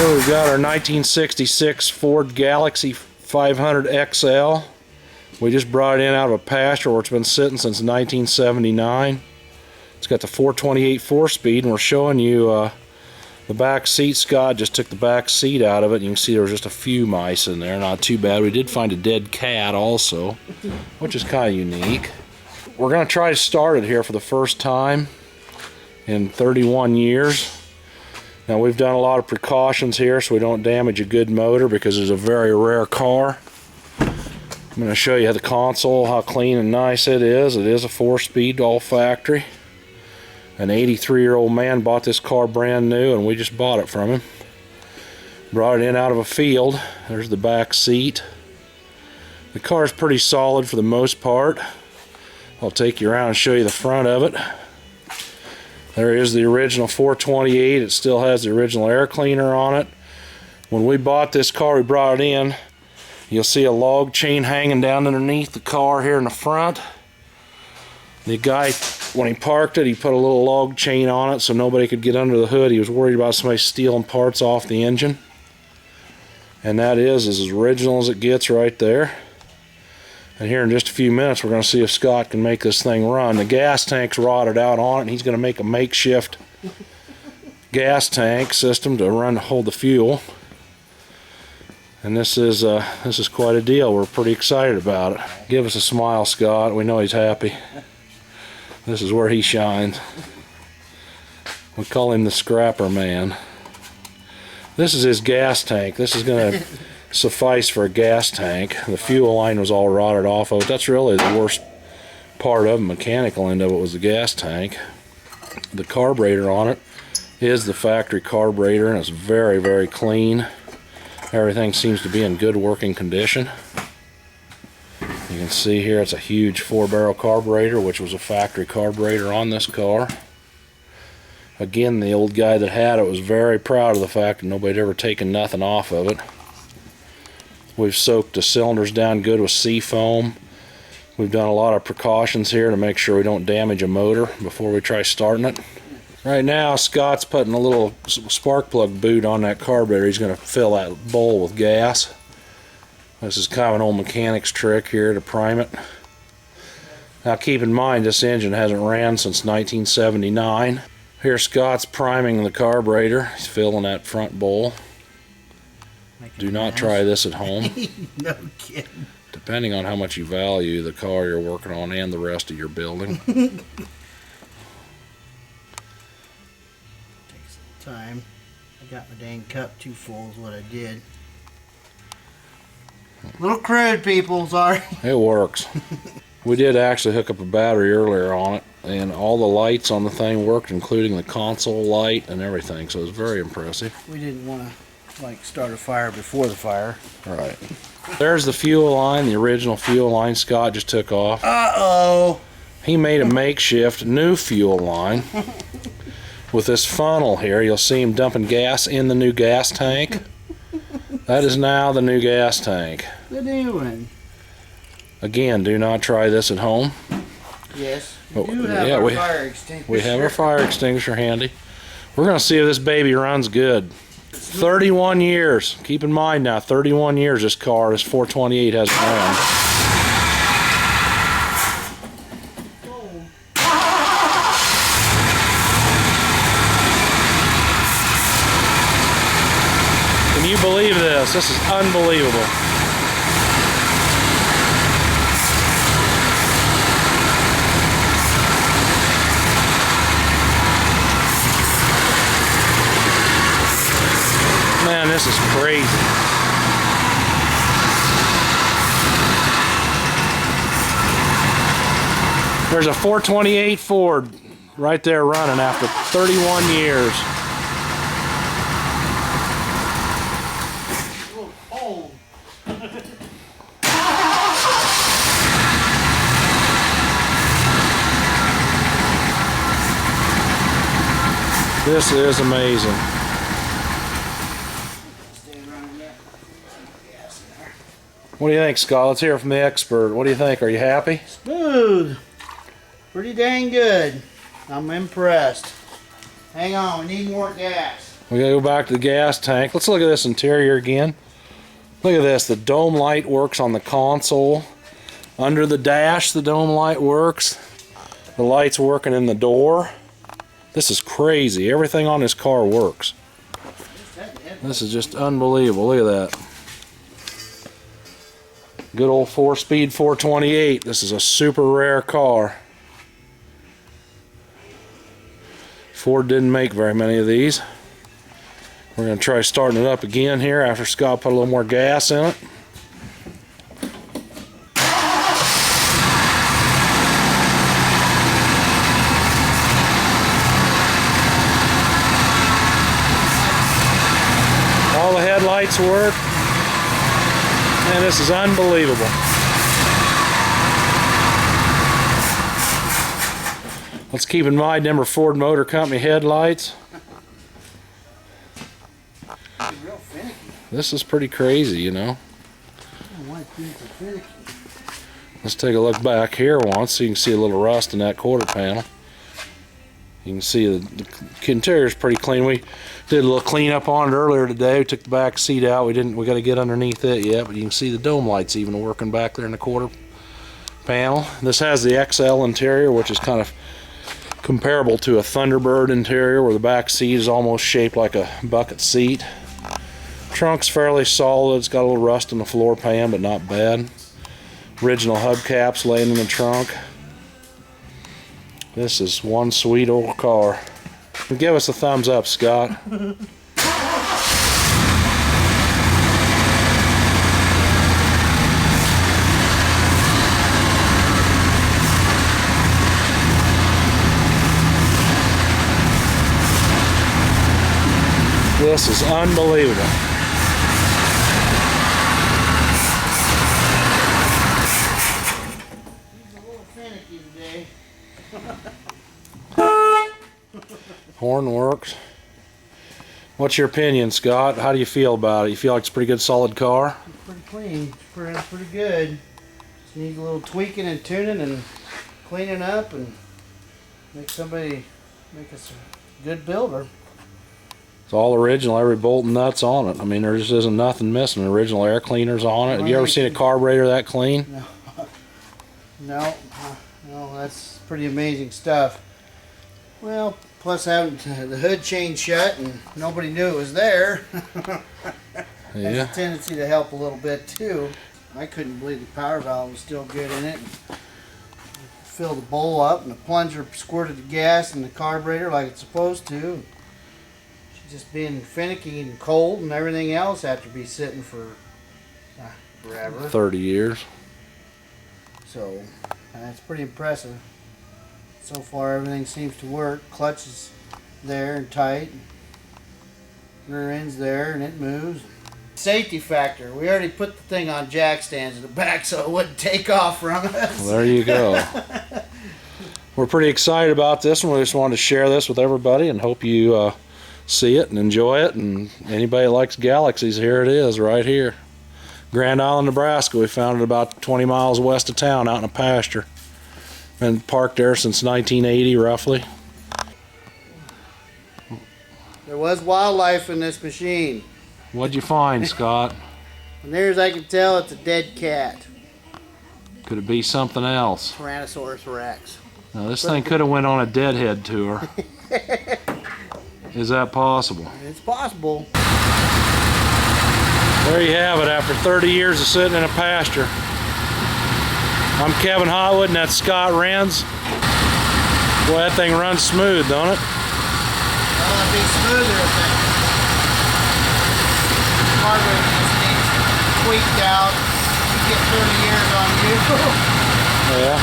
Here we've got our 1966 Ford Galaxie 500 XL. We just brought it in out of a pasture where it's been sitting since 1979. It's got the 428 4-speed, and we're showing you the back seat. Scott just took the back seat out of it. You can see there was just a few mice in there, not too bad. We did find a dead cat also, which is kind of unique. We're going to try to start it here for the first time in 31 years. Now, we've done a lot of precautions here so we don't damage a good motor because it's a very rare car. I'm going to show you the console, how clean and nice it is. It is a 4-speed, all factory. An 83-year-old man bought this car brand new, and we just bought it from him. Brought it in out of a field. There's the back seat. The car is pretty solid for the most part. I'll take you around and show you the front of it. There is the original 428. It still has the original air cleaner on it. When we bought this car, we brought it in. You'll see a log chain hanging down underneath the car here in the front. The guy, when he parked it, he put a little log chain on it so nobody could get under the hood. He was worried about somebody stealing parts off the engine. And that is as original as it gets right there. And here in just a few minutes, we're going to see if Scott can make this thing run. The gas tank's rotted out on it, and he's going to make a makeshift gas tank system to hold the fuel. And this is quite a deal. We're pretty excited about it. Give us a smile, Scott. We know he's happy. This is where he shines. We call him the scrapper man. This is his gas tank. This is going to suffice for a gas tank. The fuel line was all rotted off of it. That's really the worst part of the mechanical end of it was the gas tank. The carburetor on it is the factory carburetor, and it's very, very clean. Everything seems to be in good working condition. You can see here it's a huge 4-barrel carburetor, which was a factory carburetor on this car. Again, the old guy that had it was very proud of the fact that nobody had ever taken nothing off of it. We've soaked the cylinders down good with sea foam. We've done a lot of precautions here to make sure we don't damage a motor before we try starting it. Right now, Scott's putting a little spark plug boot on that carburetor. He's going to fill that bowl with gas. This is kind of an old mechanic's trick here to prime it. Now keep in mind this engine hasn't ran since 1979. Here Scott's priming the carburetor. He's filling that front bowl. Do not try this at home. No kidding. Depending on how much you value the car you're working on and the rest of your building. Takes some time. I got my dang cup too full is what I did. Little crude, people, sorry. It works. We did actually hook up a battery earlier on it, and all the lights on the thing worked, including the console light and everything, so it was very impressive. We didn't want to start a fire before the fire. Right. There's the fuel line, the original fuel line Scott just took off. Uh-oh. He made a makeshift new fuel line with this funnel here. You'll see him dumping gas in the new gas tank. That is now the new gas tank. The new one. Again, do not try this at home. Yes. We do have our fire extinguisher. We have our fire extinguisher handy. We're going to see if this baby runs good. 31 years. Keep in mind now, 31 years this 428 hasn't ran. Can you believe this? This is unbelievable. Man, this is crazy. There's a 428 Ford right there running after 31 years. Oh. This is amazing. What do you think, Scott? Let's hear it from the expert. What do you think? Are you happy? Smooth. Pretty dang good. I'm impressed. Hang on, we need more gas. We gotta go back to the gas tank. Let's look at this interior again. Look at this. The dome light works on the console. Under the dash, the dome light works. The light's working in the door. This is crazy. Everything on this car works. This is just unbelievable. Look at that. Good old 4-speed 428. This is a super rare car. Ford didn't make very many of these. We're going to try starting it up again here after Scott put a little more gas in it. All the headlights work. Man, this is unbelievable. Let's keep in mind them are Ford Motor Company headlights. Real finicky. This is pretty crazy, you know. Why things are finicky? Let's take a look back here once so you can see a little rust in that quarter panel. You can see the interior is pretty clean. We did a little cleanup on it earlier today. We took the back seat out. We got to get underneath it yet, but you can see the dome lights even working back there in the quarter panel. This has the XL interior, which is kind of comparable to a Thunderbird interior, where the back seat is almost shaped like a bucket seat. Trunk's fairly solid. It's got a little rust in the floor pan, but not bad. Original hubcaps laying in the trunk. This is one sweet old car. Give us a thumbs up, Scott. This is unbelievable. Horn works. What's your opinion, Scott? How do you feel about it? You feel like it's a pretty good, solid car? It's pretty clean. It's pretty good. Just needs a little tweaking and tuning and cleaning up and make us a good builder. It's all original, every bolt and nuts on it. I mean, there just isn't nothing missing. Original air cleaners on it. Have you ever seen a carburetor that clean? No. No, that's pretty amazing stuff. Well, plus having the hood chain shut and nobody knew it was there. Yeah. Has a tendency to help a little bit too. I couldn't believe the power valve was still good in it. Filled the bowl up and the plunger squirted the gas in the carburetor like it's supposed to. Just being finicky and cold and everything else after be sitting for forever. 30 years. So that's pretty impressive. So far everything seems to work. Clutch is there and tight. Rear end's there and it moves. Safety factor. We already put the thing on jack stands in the back so it wouldn't take off from us. Well, there you go. We're pretty excited about this one. We just wanted to share this with everybody and hope you see it and enjoy it. And anybody that likes Galaxies, here it is right here. Grand Island, Nebraska. We found it about 20 miles west of town out in a pasture. Been parked there since 1980 roughly. There was wildlife in this machine. What'd you find, Scott? And near as I can tell, it's a dead cat. Could it be something else? Tyrannosaurus rex. Now this thing could have went on a deadhead tour. Is that possible? It's possible. There you have it, after 30 years of sitting in a pasture. I'm Kevin Hotwood and that's Scott Renz. Boy, that thing runs smooth, don't it? Well, it'd be smoother if the carburetor just needs tweaked out. You get 30 years on you. Yeah.